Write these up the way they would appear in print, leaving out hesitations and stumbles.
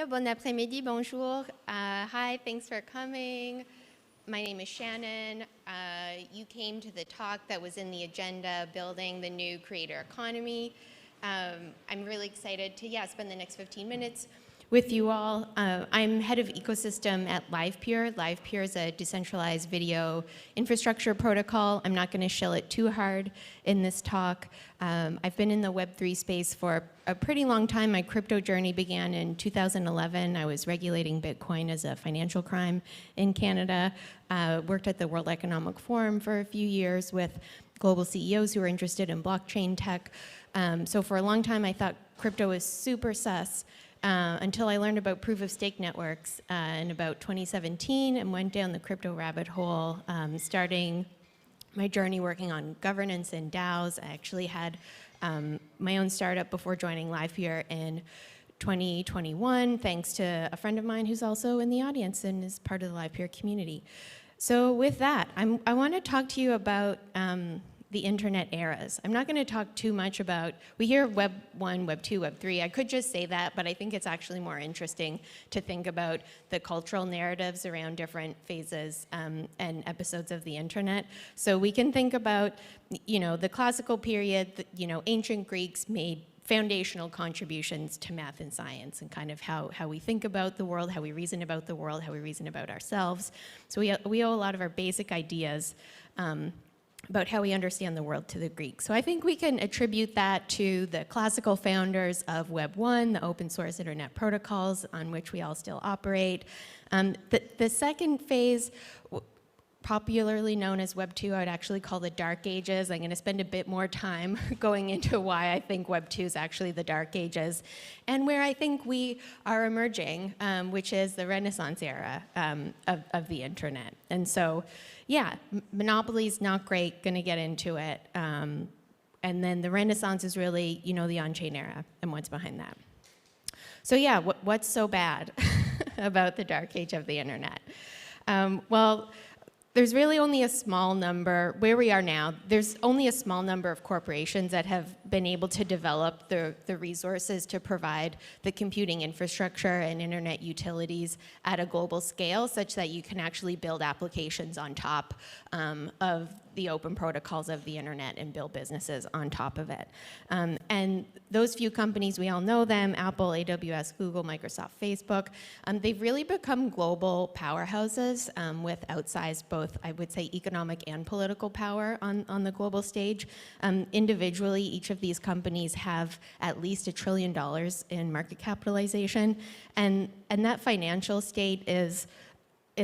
Voilà, bon après-midi, bonjour. Hi, thanks for coming. My name is Shannon. You came to the talk that was in the agenda, Building the New Creator Economy. I'm really excited to, spend the next 15 minutes with you all. I'm head of ecosystem at LivePeer. LivePeer is a decentralized video infrastructure protocol. I'm not going to shill it too hard in this talk. I've been in the Web3 space for a pretty long time. My crypto journey began in 2011. I was regulating Bitcoin as a financial crime in Canada. Worked at the World Economic Forum for a few years with global CEOs who were interested in blockchain tech. So for a long time, I thought crypto was super sus. Until I learned about proof-of-stake networks in about 2017 and went down the crypto rabbit hole, starting my journey working on governance and DAOs. I actually had my own startup before joining LivePeer in 2021, thanks to a friend of mine who's also in the audience and is part of the LivePeer community. So with that, I want to talk to you about the internet eras. I'm not going to talk too much about, we hear Web 1, Web 2, Web 3. I could just say that, but I think it's actually more interesting to think about the cultural narratives around different phases and episodes of the internet. So we can think about, the classical period, ancient Greeks made foundational contributions to math and science and kind of how we think about the world, how we reason about the world, how we reason about ourselves. So we owe a lot of our basic ideas about how we understand the world to the Greeks. So I think we can attribute that to the classical founders of Web 1, the open source internet protocols on which we all still operate. The second phase, popularly known as Web 2, I would actually call the Dark Ages. I'm going to spend a bit more time going into why I think Web 2 is actually the Dark Ages, and where I think we are emerging, which is the Renaissance era of the internet. And so, monopoly's not great, going to get into it. And then the Renaissance is really, the on-chain era and what's behind that. So what's so bad about the Dark Age of the internet? Well, there's really only a small number, where we are now, there's only a small number of corporations that have been able to develop the resources to provide the computing infrastructure and internet utilities at a global scale such that you can actually build applications on top of the open protocols of the internet and build businesses on top of it. And those few companies, we all know them, Apple, AWS, Google, Microsoft, Facebook, they've really become global powerhouses with outsized both, I would say, economic and political power on the global stage. Individually, each of these companies have at least $1 trillion in market capitalization, and that financial state is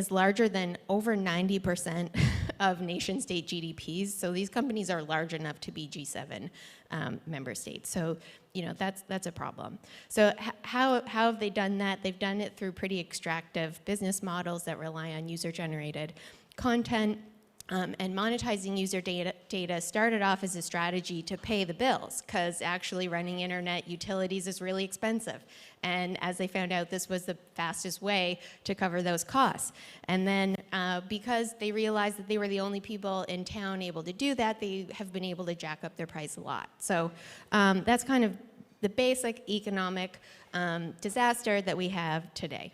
larger than over 90% of nation-state GDPs. So these companies are large enough to be G7 member states. So that's a problem. So how have they done that? They've done it through pretty extractive business models that rely on user-generated content. And monetizing user data started off as a strategy to pay the bills, because actually running internet utilities is really expensive. And as they found out, this was the fastest way to cover those costs. And then because they realized that they were the only people in town able to do that, they have been able to jack up their price a lot. So that's kind of the basic economic disaster that we have today.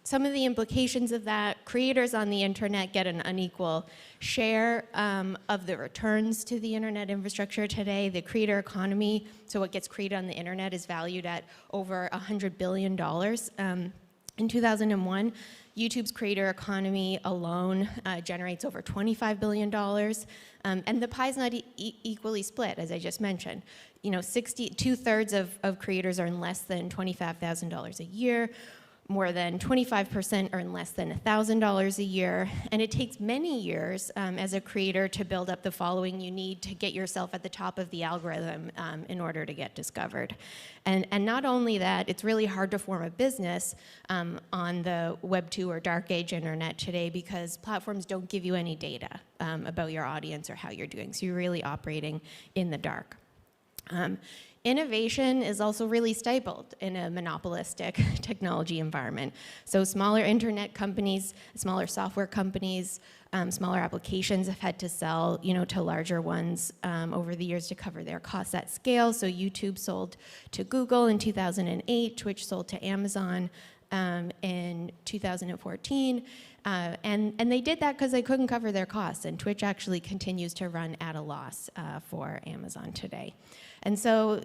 Some of the implications of that: creators on the internet get an unequal share of the returns to the internet infrastructure today. The creator economy, so what gets created on the internet, is valued at over $100 billion. In 2001, YouTube's creator economy alone generates over $25 billion. And the pie's not equally split, as I just mentioned. 2/3 of creators earn less than $25,000 a year. More than 25% earn less than $1,000 a year, and it takes many years as a creator to build up the following you need to get yourself at the top of the algorithm in order to get discovered. And not only that, it's really hard to form a business on the Web 2 or Dark Age internet today, because platforms don't give you any data about your audience or how you're doing, so you're really operating in the dark. Innovation is also really stifled in a monopolistic technology environment. So smaller internet companies, smaller software companies, smaller applications have had to sell, to larger ones over the years to cover their costs at scale. So YouTube sold to Google in 2008, Twitch sold to Amazon in 2014. And they did that because they couldn't cover their costs, and Twitch actually continues to run at a loss for Amazon today. And so,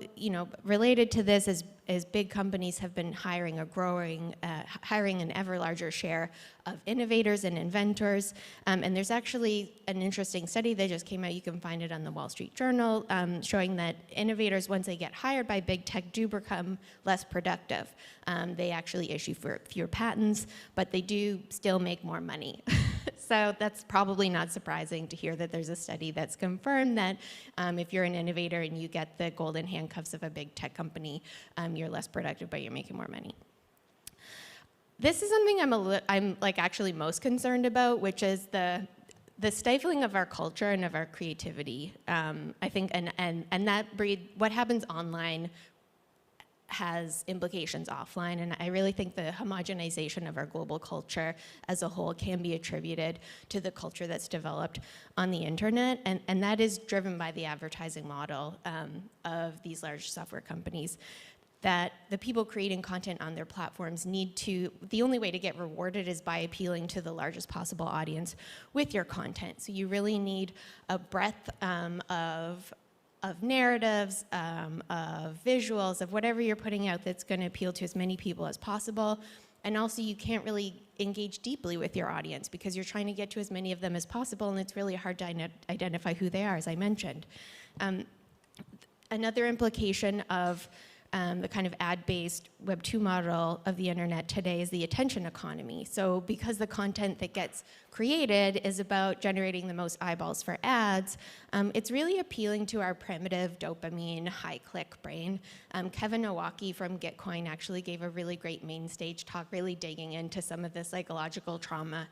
related to this is big companies have been hiring an ever larger share of innovators and inventors. And there's actually an interesting study that just came out, you can find it on the Wall Street Journal, showing that innovators, once they get hired by big tech, do become less productive. They actually issue fewer patents, but they do still make more money. So that's probably not surprising to hear that there's a study that's confirmed that if you're an innovator and you get the golden handcuffs of a big tech company, you're less productive, but you're making more money. This is something I'm actually most concerned about, which is the stifling of our culture and of our creativity. I think, and that what happens online has implications offline, and I really think the homogenization of our global culture as a whole can be attributed to the culture that's developed on the internet, and that is driven by the advertising model of these large software companies, that the people creating content on their platforms the only way to get rewarded is by appealing to the largest possible audience with your content. So you really need a breadth of narratives, of visuals, of whatever you're putting out that's going to appeal to as many people as possible. And also, you can't really engage deeply with your audience because you're trying to get to as many of them as possible, and it's really hard to identify who they are, as I mentioned. Another implication of the kind of ad-based Web 2 model of the internet today is the attention economy. So because the content that gets created is about generating the most eyeballs for ads, it's really appealing to our primitive dopamine high-click brain. Kevin Owocki from Gitcoin actually gave a really great main stage talk, really digging into some of the psychological trauma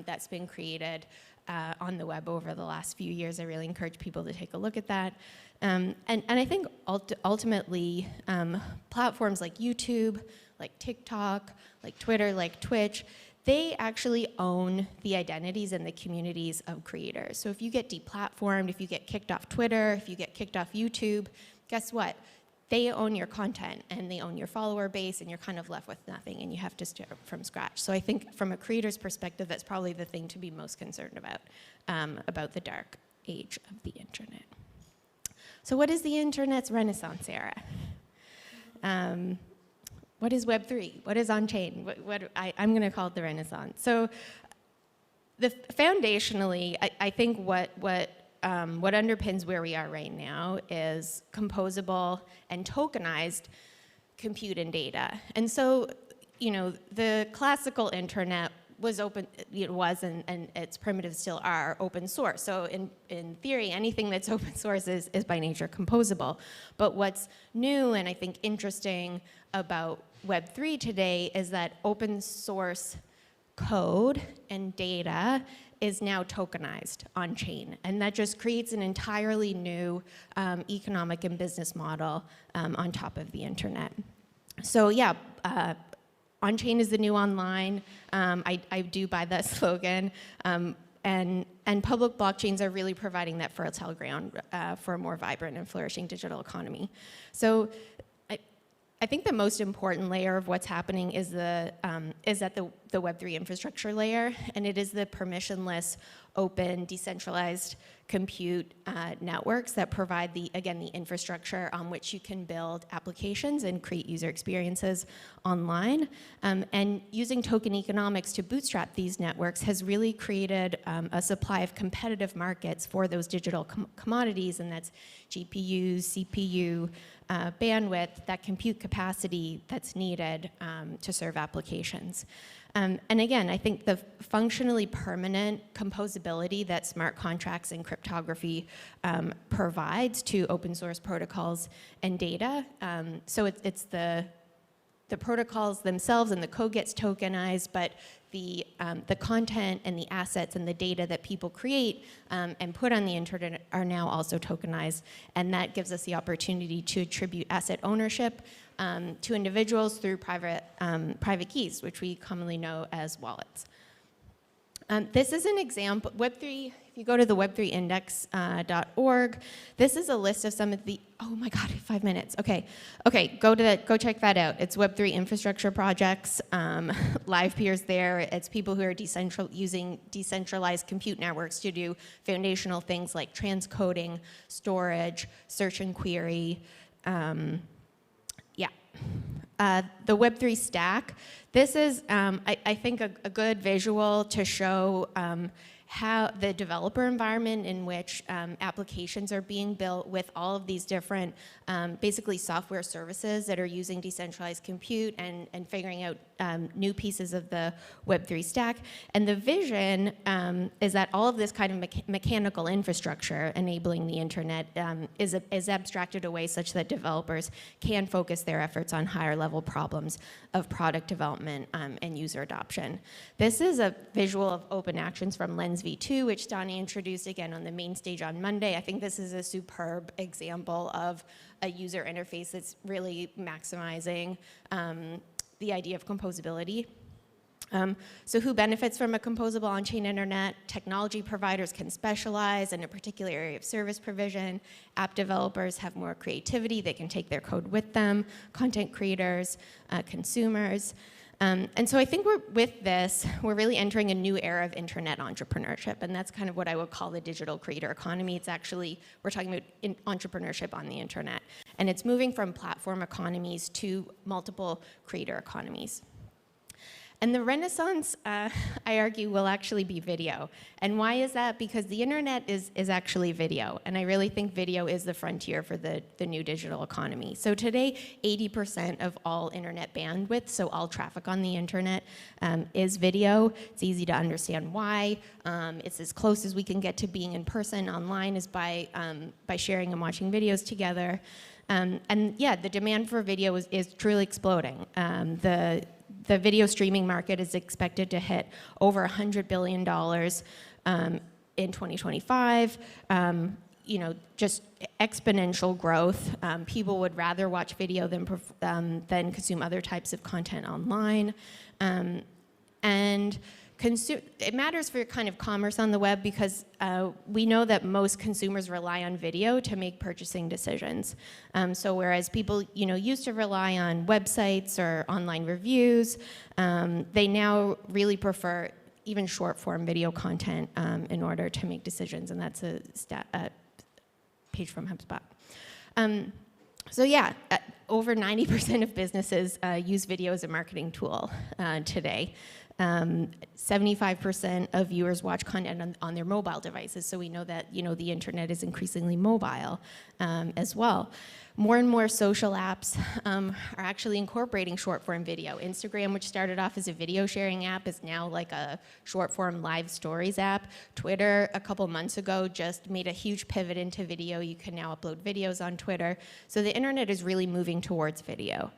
that's been created on the web over the last few years. I really encourage people to take a look at that. And I think ultimately, platforms like YouTube, like TikTok, like Twitter, like Twitch, they actually own the identities and the communities of creators. So if you get deplatformed, if you get kicked off Twitter, if you get kicked off YouTube, guess what? They own your content and they own your follower base, and you're kind of left with nothing, and you have to start from scratch. So I think from a creator's perspective, that's probably the thing to be most concerned about the dark age of the internet. So what is the internet's renaissance era? What is Web3? What is on-chain? I'm going to call it the renaissance. So foundationally, I think what underpins where we are right now is composable and tokenized compute and data. And so, the classical internet was open, and its primitives still are open source. So in theory, anything that's open source is by nature composable. But what's new and I think interesting about Web3 today is that open source code and data is now tokenized on chain. And that just creates an entirely new economic and business model on top of the internet. So yeah, on-chain is the new online. I do buy that slogan. And public blockchains are really providing that fertile ground for a more vibrant and flourishing digital economy. So I think the most important layer of what's happening is at the Web3 infrastructure layer, and it is the permissionless, open, decentralized compute networks that provide the infrastructure on which you can build applications and create user experiences online. And using token economics to bootstrap these networks has really created a supply of competitive markets for those digital commodities, and that's GPUs, CPU, bandwidth, that compute capacity that's needed to serve applications. And again, I think the functionally permanent composability that smart contracts and cryptography provides to open source protocols and data. So it's the the protocols themselves and the code gets tokenized, but the content and the assets and the data that people create and put on the internet are now also tokenized. And that gives us the opportunity to attribute asset ownership to individuals through private keys, which we commonly know as wallets. This is an example, Web3, if you go to the web3index.org, this is a list of some of the, oh my God, 5 minutes, okay, go check that out. It's Web3 infrastructure projects, live peers there. It's people who are using decentralized compute networks to do foundational things like transcoding, storage, search and query, the Web3 stack. This is, I think, a good visual to show how the developer environment in which applications are being built with all of these different, basically software services that are using decentralized compute and figuring out new pieces of the Web3 stack. And the vision is that all of this kind of mechanical infrastructure enabling the internet is abstracted away such that developers can focus their efforts on higher level problems of product development and user adoption. This is a visual of open actions from Lens V2, which Donnie introduced again on the main stage on Monday. I think this is a superb example of a user interface that's really maximizing the idea of composability. So who benefits from a composable on-chain internet? Technology providers can specialize in a particular area of service provision. App developers have more creativity. They can take their code with them. Content creators, consumers. And so I think we're really entering a new era of internet entrepreneurship, and that's kind of what I would call the digital creator economy. It's actually, we're talking about entrepreneurship on the internet, and it's moving from platform economies to multiple creator economies. And the renaissance, I argue, will actually be video. And why is that? Because the internet is actually video. And I really think video is the frontier for the new digital economy. So today, 80% of all internet bandwidth, so all traffic on the internet, is video. It's easy to understand why. It's as close as we can get to being in person online is by sharing and watching videos together. And yeah, the demand for video is truly exploding. The video streaming market is expected to hit over $100 billion in 2025. Just exponential growth. People would rather watch video than consume other types of content online. And it matters for kind of commerce on the web because we know that most consumers rely on video to make purchasing decisions. So whereas people used to rely on websites or online reviews, they now really prefer even short form video content in order to make decisions, and that's a page from HubSpot. So yeah, over 90% of businesses use video as a marketing tool today. 75% of viewers watch content on their mobile devices, so we know that the internet is increasingly mobile as well. More and more social apps are actually incorporating short-form video. Instagram, which started off as a video sharing app, is now like a short-form live stories app. Twitter, a couple months ago, just made a huge pivot into video. You can now upload videos on Twitter. So the internet is really moving towards video.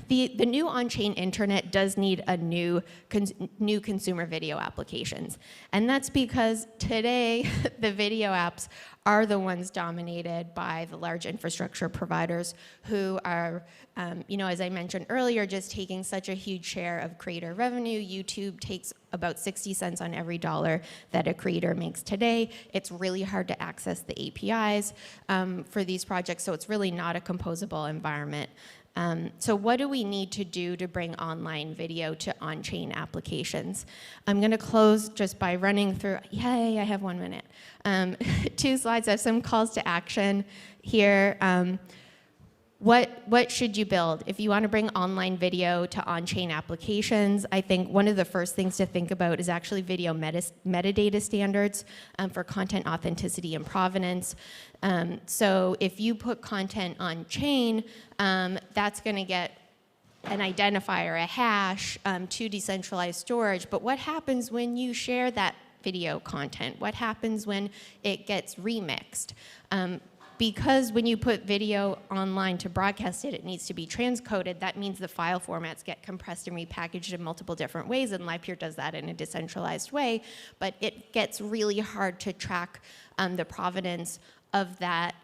The new on-chain internet does need a new consumer video applications. And that's because today, the video apps are the ones dominated by the large infrastructure providers who are, as I mentioned earlier, just taking such a huge share of creator revenue. YouTube takes about 60 cents on every dollar that a creator makes today. It's really hard to access the APIs for these projects, so it's really not a composable environment. So what do we need to do to bring online video to on-chain applications? I'm going to close just by running through, yay, I have 1 minute. 2 slides. I have some calls to action here. What should you build? If you want to bring online video to on-chain applications, I think one of the first things to think about is actually video metadata standards for content authenticity and provenance. So if you put content on-chain, that's going to get an identifier, a hash, to decentralized storage. But what happens when you share that video content? What happens when it gets remixed? because when you put video online to broadcast it, it needs to be transcoded. That means the file formats get compressed and repackaged in multiple different ways, and LivePeer does that in a decentralized way. But it gets really hard to track the provenance of that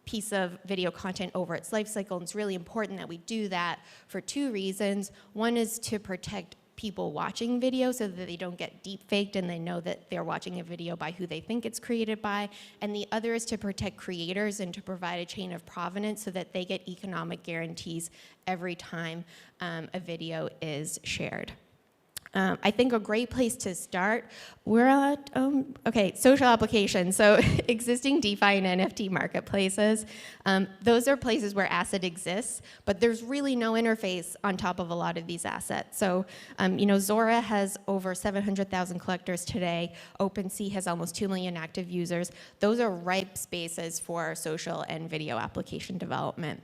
piece of video content over its life cycle. And it's really important that we do that for two reasons. One is to protect people watching video so that they don't get deep faked and they know that they're watching a video by who they think it's created by. And the other is to protect creators and to provide a chain of provenance so that they get economic guarantees every time a video is shared. I think a great place to start, we're at, social applications. So existing DeFi and NFT marketplaces, those are places where asset exists, but there's really no interface on top of a lot of these assets. So, Zora has over 700,000 collectors today. OpenSea has almost 2 million active users. Those are ripe spaces for social and video application development.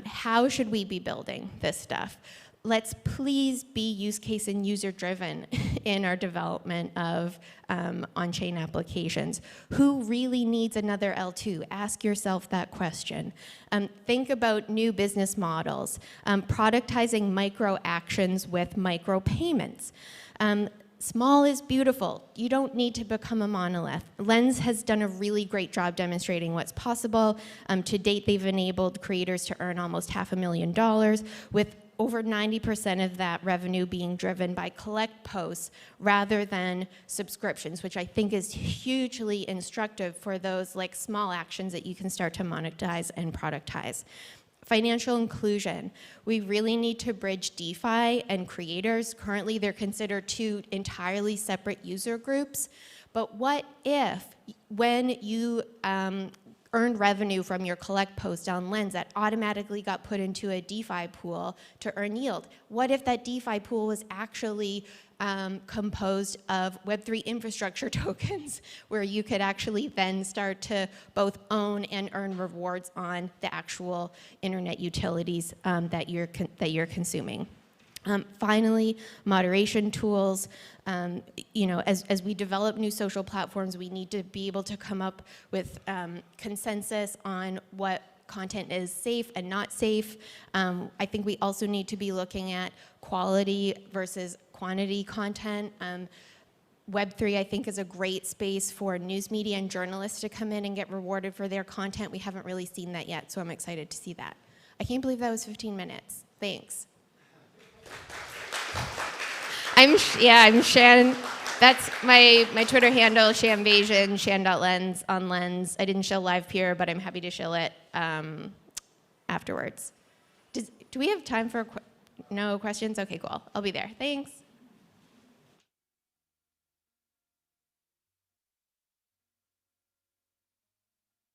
How should we be building this stuff? Let's please be use case and user driven in our development of on-chain applications. Who really needs another L2? Ask yourself that question. Think about new business models, productizing micro actions with micro payments. Small is beautiful. You don't need to become a monolith. Lens has done a really great job demonstrating what's possible. To date, they've enabled creators to earn almost $500,000 with over 90% of that revenue being driven by collect posts rather than subscriptions, which I think is hugely instructive for those like small actions that you can start to monetize and productize. Financial inclusion. We really need to bridge DeFi and creators. Currently, they're considered two entirely separate user groups. But what if, when you earned revenue from your collect post on Lens, that automatically got put into a DeFi pool to earn yield? What if that DeFi pool was actually composed of Web3 infrastructure tokens, where you could actually then start to both own and earn rewards on the actual internet utilities that you're consuming? Finally, moderation tools. As we develop new social platforms, we need to be able to come up with consensus on what content is safe and not safe. I think we also need to be looking at quality versus quantity content. Web3, I think, is a great space for news media and journalists to come in and get rewarded for their content. We haven't really seen that yet, so I'm excited to see that. I can't believe that was 15 minutes. Thanks. I'm Shannon. That's my Twitter handle, Shanvasion, Shan.lens on Lens. I didn't show LivePeer, but I'm happy to show it afterwards. Do we have time for no questions? Okay, cool. I'll be there. Thanks.